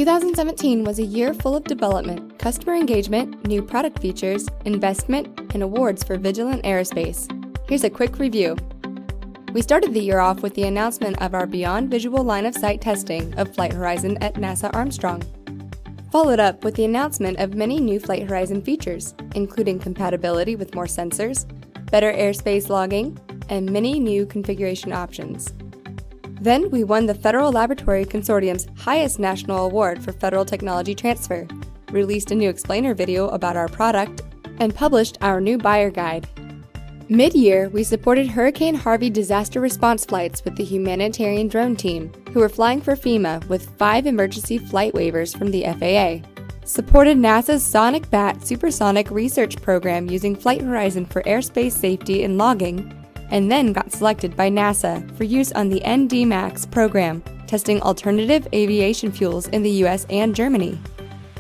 2017 was a year full of development, customer engagement, new product features, investment, and awards for Vigilant Aerospace. Here's a quick review. We started the year off with the announcement of our Beyond Visual Line of Sight testing of FlightHorizon at NASA Armstrong. Followed up with the announcement of many new FlightHorizon features, including compatibility with more sensors, better airspace logging, and many new configuration options. Then we won the Federal Laboratory Consortium's highest national award for federal technology transfer, released a new explainer video about our product, and published our new buyer guide. Mid-year, we supported Hurricane Harvey disaster response flights with the Humanitarian Drone team, who were flying for FEMA with 5 emergency flight waivers from the FAA. Supported NASA's SonicBAT supersonic research program using FlightHorizon for airspace safety and logging, and then got selected by NASA for use on the ND-MAX program, testing alternative aviation fuels in the US and Germany.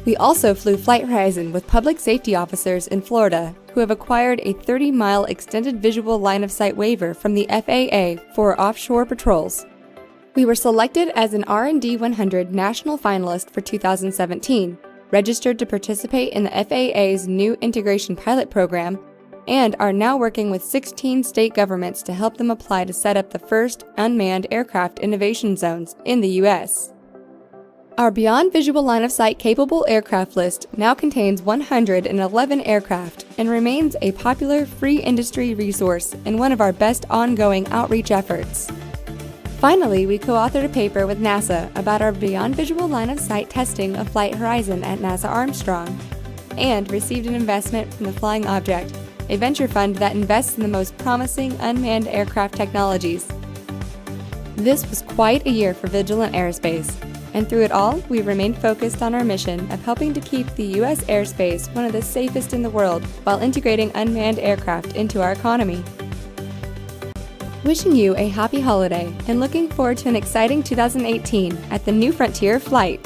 We also flew FlightHorizon with public safety officers in Florida who have acquired a 30-mile extended visual line of sight waiver from the FAA for offshore patrols. We were selected as an R&D 100 national finalist for 2017, registered to participate in the FAA's new integration pilot program, and are now working with 16 state governments to help them apply to set up the first unmanned aircraft innovation zones in the U.S. Our Beyond Visual Line of Sight capable aircraft list now contains 111 aircraft and remains a popular free industry resource and one of our best ongoing outreach efforts. Finally, we co-authored a paper with NASA about our Beyond Visual Line of Sight testing of FlightHorizon at NASA Armstrong, and received an investment from the Flying Object, a venture fund that invests in the most promising unmanned aircraft technologies. This was quite a year for Vigilant Aerospace, and through it all, we remained focused on our mission of helping to keep the U.S. airspace one of the safest in the world while integrating unmanned aircraft into our economy. Wishing you a happy holiday and looking forward to an exciting 2018 at the new frontier of flight.